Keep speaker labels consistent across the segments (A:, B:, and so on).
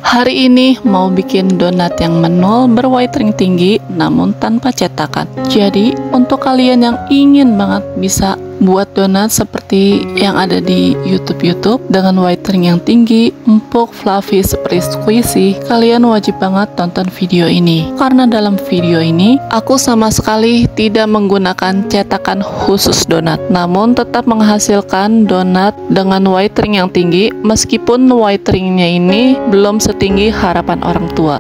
A: Hari ini mau bikin donat yang menol berwhitening tinggi namun tanpa cetakan. Jadi untuk kalian yang ingin banget bisa buat donat seperti yang ada di YouTube dengan whitening yang tinggi, empuk, fluffy seperti squishy, kalian wajib banget tonton video ini. Karena dalam video ini aku sama sekali tidak menggunakan cetakan khusus donat, namun tetap menghasilkan donat dengan whitening yang tinggi meskipun whiteningnya ini belum setinggi harapan orang tua.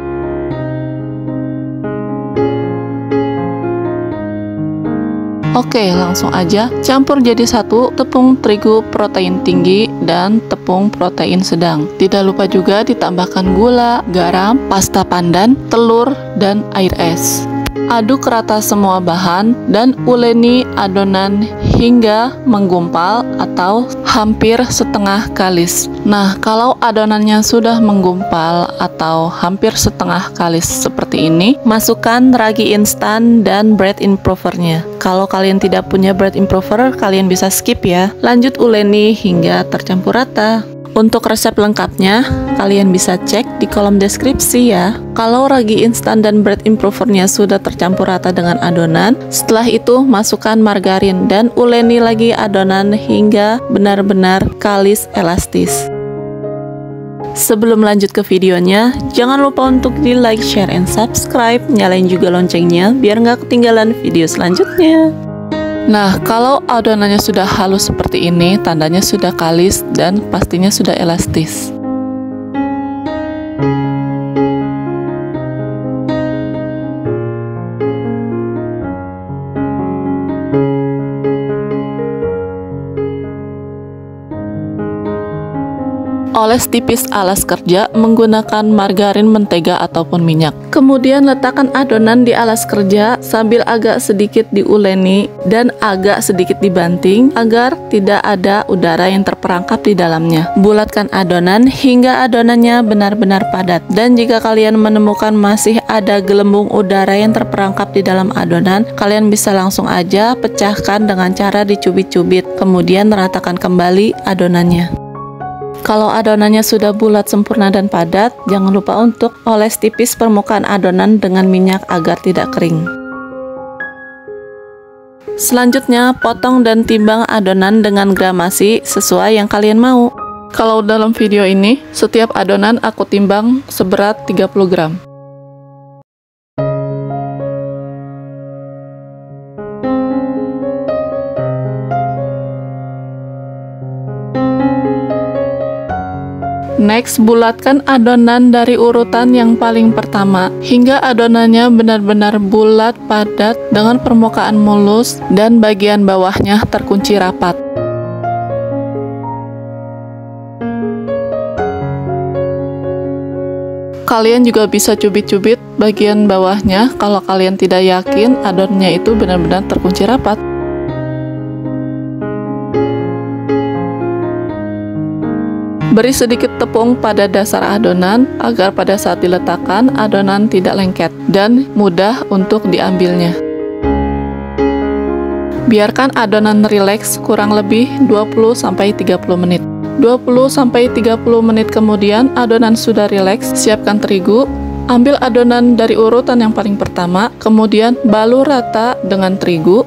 A: Oke, langsung aja campur jadi satu tepung terigu protein tinggi dan tepung protein sedang. Tidak lupa juga ditambahkan gula, garam, pasta pandan, telur, dan air es. Aduk rata semua bahan dan uleni adonan hingga menggumpal atau hampir setengah kalis. Nah, kalau adonannya sudah menggumpal atau hampir setengah kalis seperti ini, masukkan ragi instan dan bread improvernya. Kalau kalian tidak punya bread improver, kalian bisa skip ya. Lanjut uleni hingga tercampur rata. Untuk resep lengkapnya, kalian bisa cek di kolom deskripsi ya. Kalau ragi instan dan bread improvernya sudah tercampur rata dengan adonan, setelah itu masukkan margarin dan uleni lagi adonan hingga benar-benar kalis elastis. Sebelum lanjut ke videonya, jangan lupa untuk di like, share, and subscribe. Nyalain juga loncengnya biar nggak ketinggalan video selanjutnya. Nah, kalau adonannya sudah halus seperti ini, tandanya sudah kalis dan pastinya sudah elastis. Oles tipis alas kerja menggunakan margarin, mentega, ataupun minyak. Kemudian letakkan adonan di alas kerja sambil agak sedikit diuleni dan agak sedikit dibanting agar tidak ada udara yang terperangkap di dalamnya. Bulatkan adonan hingga adonannya benar-benar padat. Dan jika kalian menemukan masih ada gelembung udara yang terperangkap di dalam adonan, kalian bisa langsung aja pecahkan dengan cara dicubit-cubit. Kemudian ratakan kembali adonannya. Kalau adonannya sudah bulat, sempurna, dan padat, jangan lupa untuk oles tipis permukaan adonan dengan minyak agar tidak kering. Selanjutnya, potong dan timbang adonan dengan gramasi sesuai yang kalian mau. Kalau dalam video ini, setiap adonan aku timbang seberat 30 gram. Next, bulatkan adonan dari urutan yang paling pertama hingga adonannya benar-benar bulat, padat dengan permukaan mulus dan bagian bawahnya terkunci rapat. Kalian juga bisa cubit-cubit bagian bawahnya kalau kalian tidak yakin adonannya itu benar-benar terkunci rapat. Beri sedikit tepung pada dasar adonan agar pada saat diletakkan adonan tidak lengket dan mudah untuk diambilnya. Biarkan adonan rileks kurang lebih 20-30 menit. 20-30 menit kemudian adonan sudah rileks, siapkan terigu. Ambil adonan dari urutan yang paling pertama, kemudian balur rata dengan terigu.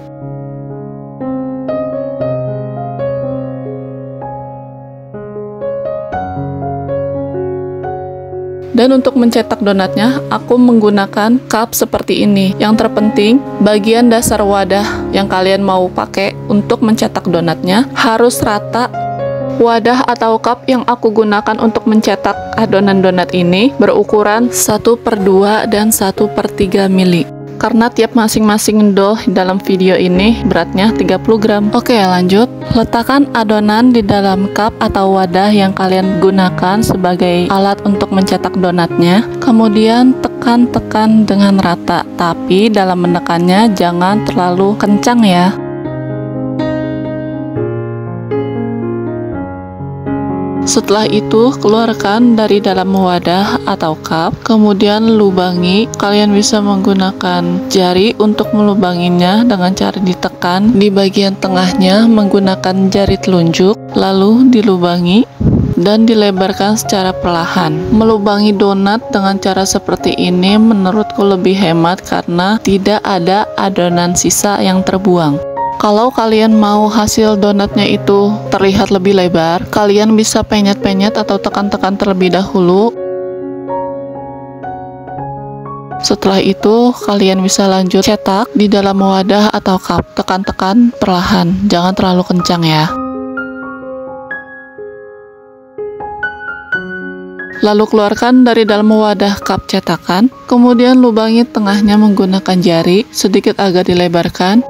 A: Dan untuk mencetak donatnya, aku menggunakan cup seperti ini. Yang terpenting, bagian dasar wadah yang kalian mau pakai untuk mencetak donatnya harus rata. Wadah atau cup yang aku gunakan untuk mencetak adonan donat ini berukuran 1/2 dan 1/3 mili. Karena tiap masing-masing dough dalam video ini beratnya 30 gram. Oke, lanjut. Letakkan adonan di dalam cup atau wadah yang kalian gunakan sebagai alat untuk mencetak donatnya. Kemudian tekan-tekan dengan rata, tapi dalam menekannya jangan terlalu kencang ya. Setelah itu, keluarkan dari dalam wadah atau cup, kemudian lubangi. Kalian bisa menggunakan jari untuk melubanginya dengan cara ditekan di bagian tengahnya menggunakan jari telunjuk, lalu dilubangi. dan dilebarkan secara perlahan. Melubangi donat dengan cara seperti ini menurutku lebih hemat karena tidak ada adonan sisa yang terbuang. Kalau kalian mau hasil donatnya itu terlihat lebih lebar, kalian bisa penyet-penyet atau tekan-tekan terlebih dahulu. Setelah itu, kalian bisa lanjut cetak di dalam wadah atau cup. Tekan-tekan perlahan, jangan terlalu kencang ya. Lalu keluarkan dari dalam wadah cup cetakan, kemudian lubangi tengahnya menggunakan jari, sedikit agak dilebarkan.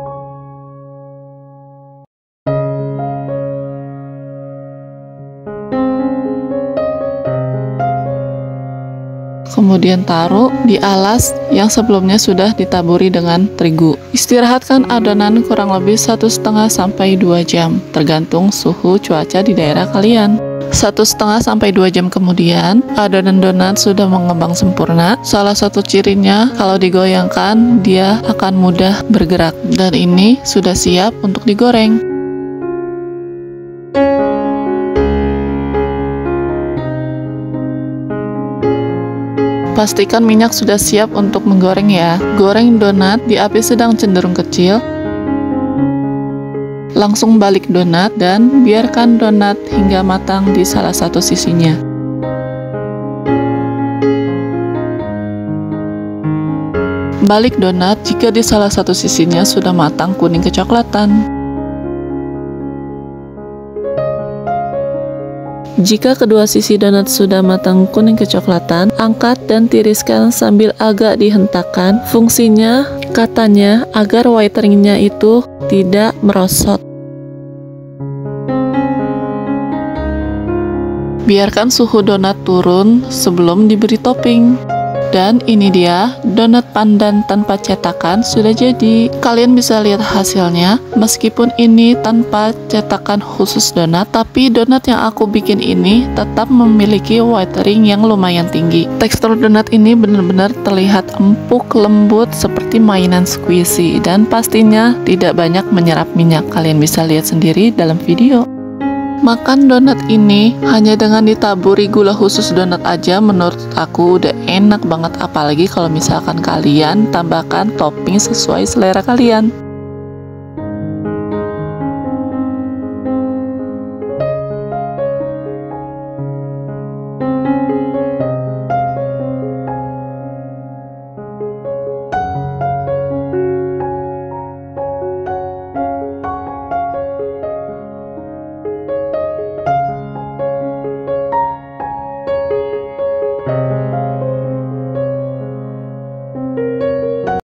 A: Kemudian taruh di alas yang sebelumnya sudah ditaburi dengan terigu. Istirahatkan adonan kurang lebih 1,5 sampai 2 jam, tergantung suhu cuaca di daerah kalian. 1,5 sampai 2 jam kemudian, adonan donat sudah mengembang sempurna. Salah satu cirinya, kalau digoyangkan, dia akan mudah bergerak. Dan ini sudah siap untuk digoreng. Pastikan minyak sudah siap untuk menggoreng ya. Goreng donat di api sedang cenderung kecil. Langsung balik donat dan biarkan donat hingga matang di salah satu sisinya. Balik donat jika di salah satu sisinya sudah matang kuning kecoklatan. Jika kedua sisi donat sudah matang kuning kecoklatan, angkat dan tiriskan sambil agak dihentakkan. Fungsinya katanya agar whitening-nya itu tidak merosot. Biarkan suhu donat turun sebelum diberi topping. Dan ini dia, donat pandan tanpa cetakan sudah jadi. Kalian bisa lihat hasilnya, meskipun ini tanpa cetakan khusus donat, tapi donat yang aku bikin ini tetap memiliki whitening yang lumayan tinggi. Tekstur donat ini benar-benar terlihat empuk, lembut, seperti mainan squishy, dan pastinya tidak banyak menyerap minyak. Kalian bisa lihat sendiri dalam video. Makan donat ini hanya dengan ditaburi gula khusus donat aja menurut aku udah enak banget, apalagi kalau misalkan kalian tambahkan topping sesuai selera kalian.